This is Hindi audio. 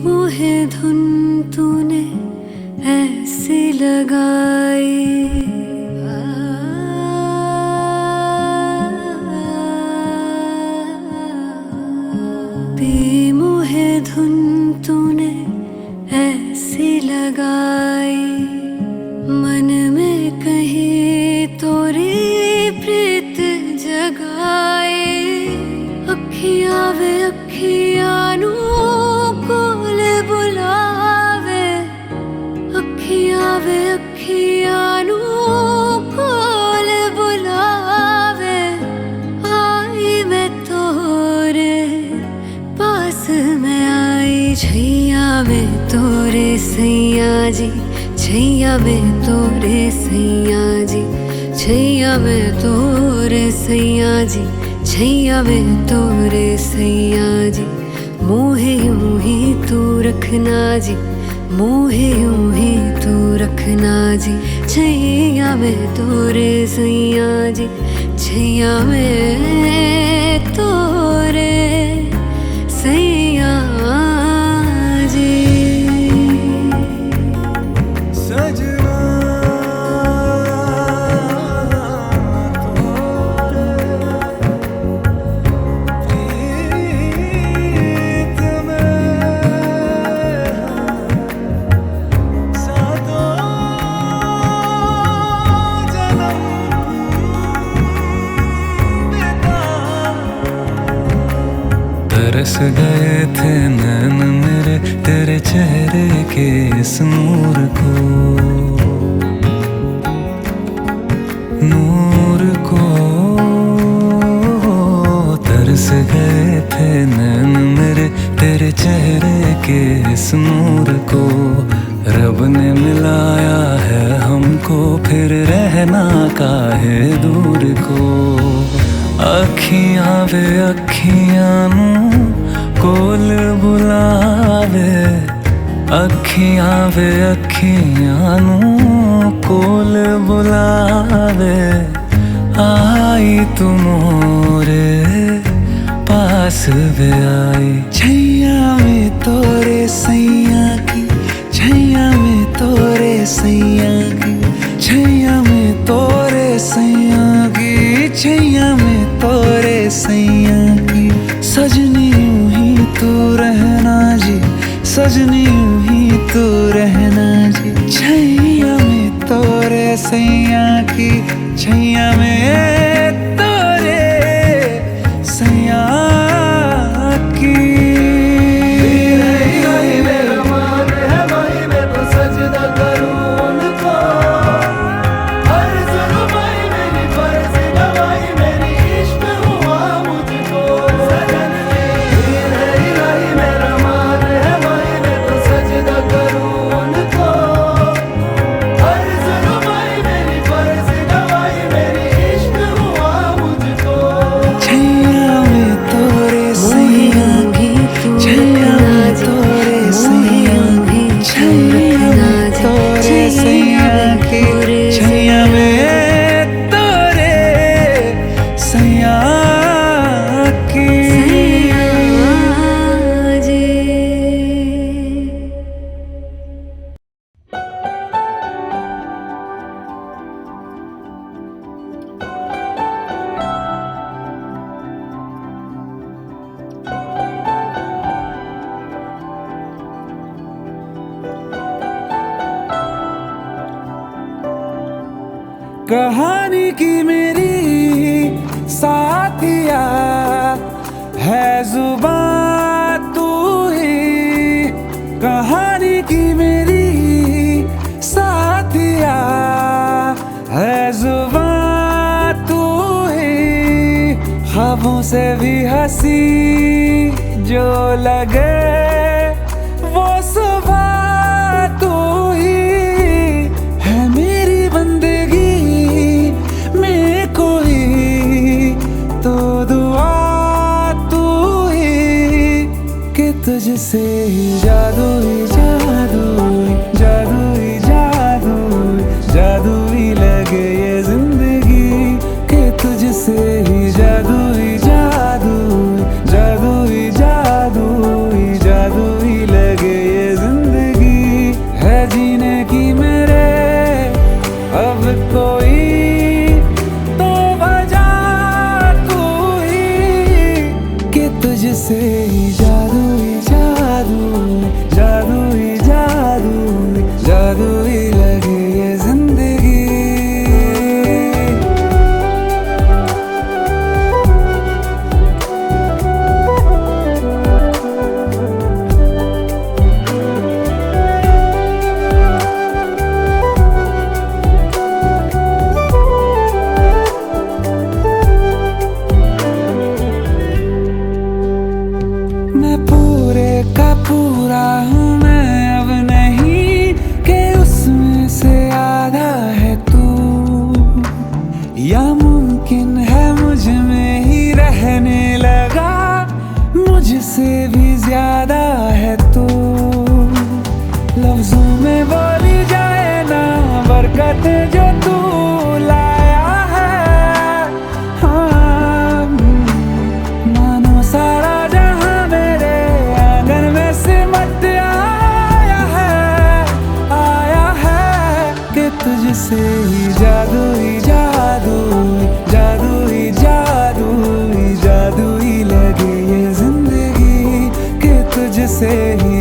मोहे धुन तूने ऐसी लगाई, मोहे धुन तूने ऐसी लगाई, मन में कहीं तोरी प्रीत जगाए। अखियां वे अखियां नू कोल बुलावे, अखियां वे अखियां नू कोल बुलावे। आई मैं तोरे पास में आई, छैया में तोरे सैया जी, छैया में तोरे सैया जी, छैया में तोरे सैया जी, छैया में तोरे सैया जी। मोहे यूं ही तू रखना जी, मोहे यूं ही तू रखना जी। छैया में तोरे सैया जी, छैया में तोरे सैया जी। सजना तरस गए थे नैन मेरे तेरे चेहरे के इस नूर को, नूर को। तरस गए थे नैन मेरे तेरे चेहरे के इस नूर को। रब ने मिलाया है हमको, फिर रहना काहे दूर को। अखियां वे अखियां नू कोल बुलावे, अखियां वे अखियां नू कोल बुलावे। आई तू मोरे पास वे आई, छैया में तोरे सैया की, छैया में तोरे सैया की, छैया में तोरे सैया की, छैया में तोरे सैया की। सजनी यूं ही तू रहना जी, सजनी यूं ही तू रहना जी। छैया में तोरे सैया की, छैया में तोरे सैया की। मेरा मान है भाई, मैं तो सजदा करूं उनको। कहानी की मेरी साथिया है जुबान तू ही, कहानी की मेरी साथिया है जुबान तू ही। ख्वाबों से भी हंसी जो लगे वो सुबह तू ही है। मेरी बंदगी तो दुआ तू ही कि तुझसे ही जादू ही जादू, जादू ही जादू, जादू ही लगे ये जिंदगी कि तुझसे ही जादू ही जादू, जादू ही जादू, जादू ही लगे। से भी ज्यादा है तू, लफ्जों में बोली जाए ना बरकत जो तू लाया है। हाँ, मानो सारा जहां मेरे आंगन में सिमट आया है कि तुझसे ही जादू ही जादू जादू ही जादू ही जादू ही लगे ये जिंदगी कि तुझसे ही